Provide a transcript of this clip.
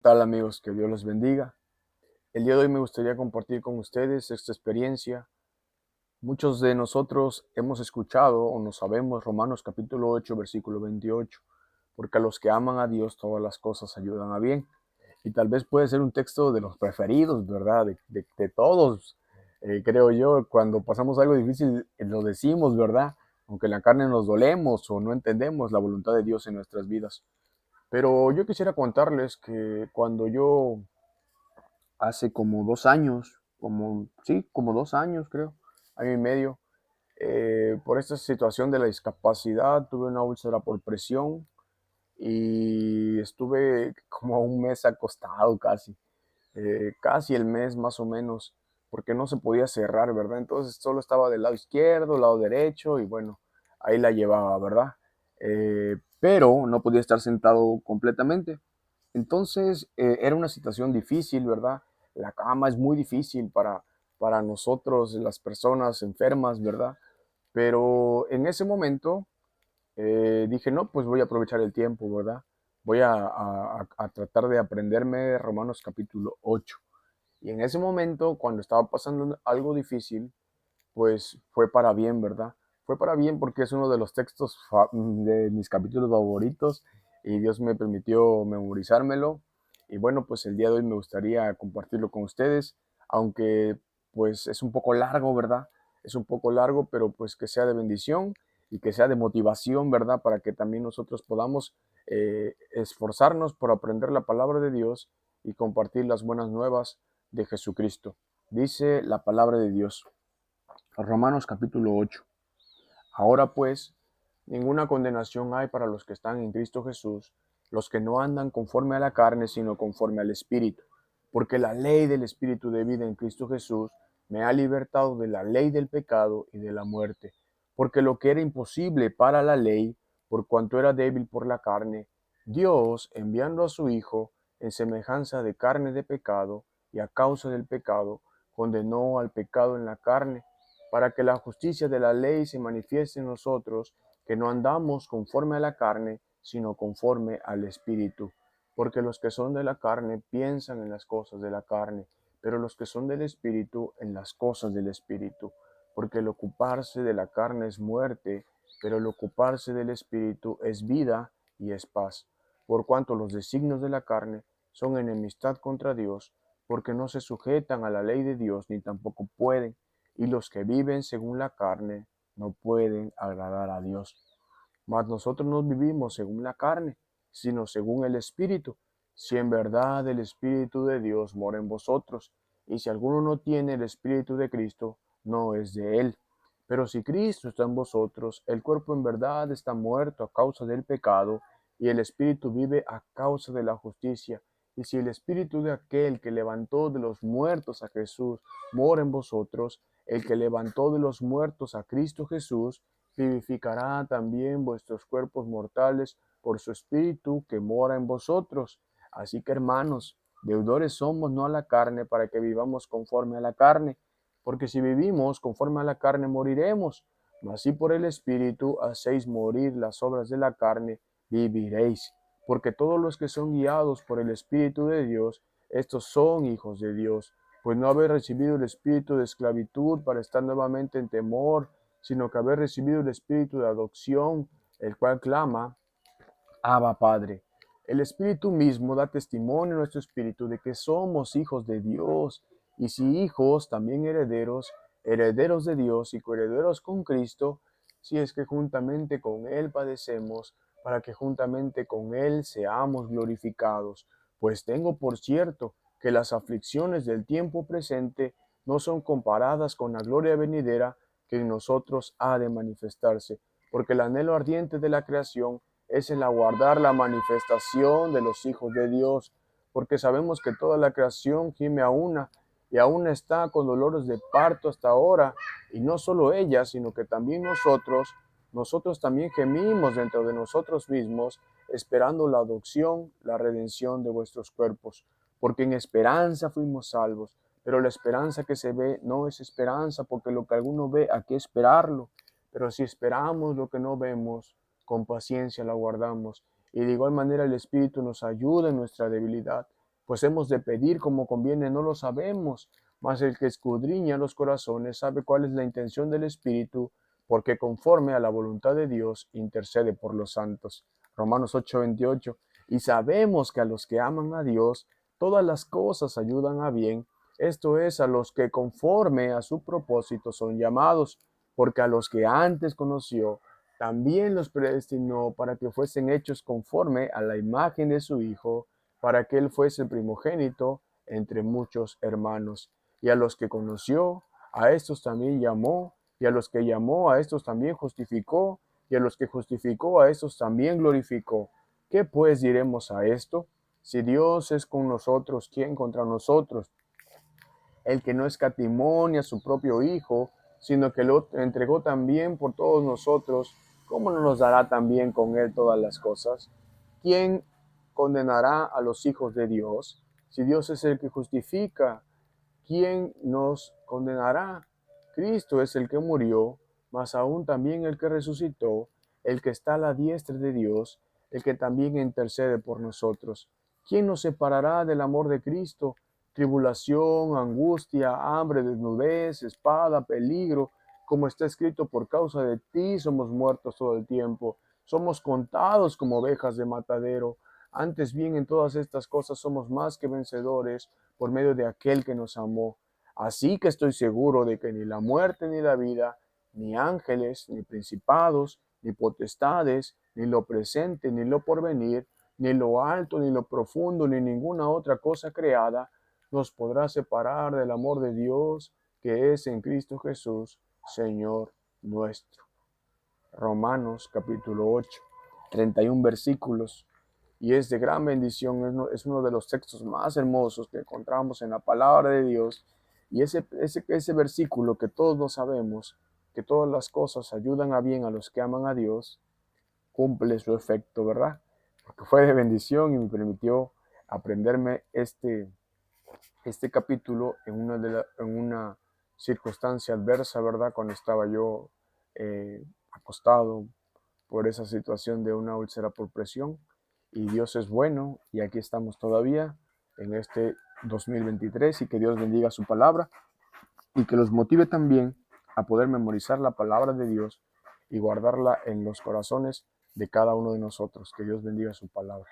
Tal amigos, que Dios los bendiga. El día de hoy me gustaría compartir con ustedes esta experiencia. Muchos de nosotros hemos escuchado o no sabemos Romanos capítulo 8, versículo 28, porque a los que aman a Dios todas las cosas ayudan a bien. Y tal vez puede ser un texto de los preferidos, ¿verdad? De todos, creo yo. Cuando pasamos algo difícil, lo decimos, ¿verdad? Aunque en la carne nos dolemos o no entendemos la voluntad de Dios en nuestras vidas. Pero yo quisiera contarles que cuando yo hace como 2 años, como 2 años creo, año y medio, por esta situación de la discapacidad, tuve una úlcera por presión y estuve como un mes acostado casi el mes más o menos, porque no se podía cerrar, ¿verdad? Entonces solo estaba del lado izquierdo, lado derecho y bueno, ahí la llevaba, ¿verdad? Pero no podía estar sentado completamente. Entonces, era una situación difícil, ¿verdad? La cama es muy difícil para nosotros, las personas enfermas, ¿verdad? Pero en ese momento dije, no, pues voy a aprovechar el tiempo, ¿verdad? Voy a tratar de aprenderme Romanos capítulo 8. Y en ese momento, cuando estaba pasando algo difícil, pues fue para bien, ¿verdad? Fue para bien porque es uno de los textos de mis capítulos favoritos y Dios me permitió memorizármelo. Y bueno, pues el día de hoy me gustaría compartirlo con ustedes, aunque pues es un poco largo, ¿verdad? Es un poco largo, pero pues que sea de bendición y que sea de motivación, ¿verdad? Para que también nosotros podamos esforzarnos por aprender la palabra de Dios y compartir las buenas nuevas de Jesucristo. Dice la palabra de Dios. Romanos capítulo 8. Ahora pues, ninguna condenación hay para los que están en Cristo Jesús, los que no andan conforme a la carne, sino conforme al Espíritu. Porque la ley del Espíritu de vida en Cristo Jesús me ha libertado de la ley del pecado y de la muerte. Porque lo que era imposible para la ley, por cuanto era débil por la carne, Dios, enviando a su Hijo en semejanza de carne de pecado, y a causa del pecado, condenó al pecado en la carne para que la justicia de la ley se manifieste en nosotros, que no andamos conforme a la carne, sino conforme al Espíritu. Porque los que son de la carne piensan en las cosas de la carne, pero los que son del Espíritu en las cosas del Espíritu. Porque el ocuparse de la carne es muerte, pero el ocuparse del Espíritu es vida y es paz. Por cuanto los designios de la carne son enemistad contra Dios, porque no se sujetan a la ley de Dios, ni tampoco pueden, y los que viven según la carne no pueden agradar a Dios. Mas nosotros no vivimos según la carne, sino según el Espíritu, si en verdad el Espíritu de Dios mora en vosotros, y si alguno no tiene el Espíritu de Cristo, no es de él. Pero si Cristo está en vosotros, el cuerpo en verdad está muerto a causa del pecado, y el Espíritu vive a causa de la justicia. Y si el Espíritu de aquel que levantó de los muertos a Jesús mora en vosotros, el que levantó de los muertos a Cristo Jesús, vivificará también vuestros cuerpos mortales por su Espíritu que mora en vosotros. Así que hermanos, deudores somos no a la carne para que vivamos conforme a la carne, porque si vivimos conforme a la carne moriremos, mas si por el Espíritu hacéis morir las obras de la carne, viviréis. Porque todos los que son guiados por el Espíritu de Dios, estos son hijos de Dios, pues no habéis recibido el espíritu de esclavitud para estar nuevamente en temor, sino que habéis recibido el espíritu de adopción, el cual clama, Abba Padre. El Espíritu mismo da testimonio a nuestro espíritu de que somos hijos de Dios, y si hijos, también herederos, herederos de Dios y coherederos con Cristo, si es que juntamente con Él padecemos, para que juntamente con Él seamos glorificados. Pues tengo por cierto que las aflicciones del tiempo presente no son comparadas con la gloria venidera que en nosotros ha de manifestarse, porque el anhelo ardiente de la creación es el aguardar la manifestación de los hijos de Dios, porque sabemos que toda la creación gime a una y aún está con dolores de parto hasta ahora, y no solo ella, sino que también nosotros también gemimos dentro de nosotros mismos, esperando la adopción, la redención de vuestros cuerpos, porque en esperanza fuimos salvos, pero la esperanza que se ve no es esperanza, porque lo que alguno ve, ¿a qué esperarlo? Pero si esperamos lo que no vemos, con paciencia la guardamos. Y de igual manera el Espíritu nos ayuda en nuestra debilidad, pues hemos de pedir como conviene, no lo sabemos, mas el que escudriña los corazones sabe cuál es la intención del Espíritu, porque conforme a la voluntad de Dios intercede por los santos. Romanos 8:28. Y sabemos que a los que aman a Dios, todas las cosas ayudan a bien, esto es, a los que conforme a su propósito son llamados, porque a los que antes conoció, también los predestinó para que fuesen hechos conforme a la imagen de su Hijo, para que Él fuese el primogénito entre muchos hermanos. Y a los que conoció, a estos también llamó, y a los que llamó, a estos también justificó, y a los que justificó, a estos también glorificó. ¿Qué pues diremos a esto? Si Dios es con nosotros, ¿quién contra nosotros? El que no escatimó ni a su propio Hijo, sino que lo entregó también por todos nosotros, ¿cómo no nos dará también con Él todas las cosas? ¿Quién condenará a los hijos de Dios? Si Dios es el que justifica, ¿quién nos condenará? Cristo es el que murió, mas aún también el que resucitó, el que está a la diestra de Dios, el que también intercede por nosotros. ¿Quién nos separará del amor de Cristo? Tribulación, angustia, hambre, desnudez, espada, peligro, como está escrito, por causa de ti somos muertos todo el tiempo, somos contados como ovejas de matadero. Antes bien, en todas estas cosas somos más que vencedores por medio de aquel que nos amó. Así que estoy seguro de que ni la muerte ni la vida, ni ángeles, ni principados, ni potestades, ni lo presente, ni lo porvenir, ni lo alto, ni lo profundo, ni ninguna otra cosa creada, nos podrá separar del amor de Dios que es en Cristo Jesús, Señor nuestro. Romanos capítulo 8, 31 versículos. Y es de gran bendición, es uno de los textos más hermosos que encontramos en la palabra de Dios. Y ese versículo que todos lo sabemos, que todas las cosas ayudan a bien a los que aman a Dios, cumple su efecto, ¿verdad? Porque fue de bendición y me permitió aprenderme este capítulo en una circunstancia adversa, ¿verdad? Cuando estaba yo acostado por esa situación de una úlcera por presión. Y Dios es bueno y aquí estamos todavía en este 2023 y que Dios bendiga su palabra y que los motive también a poder memorizar la palabra de Dios y guardarla en los corazones de cada uno de nosotros. Que Dios bendiga su palabra.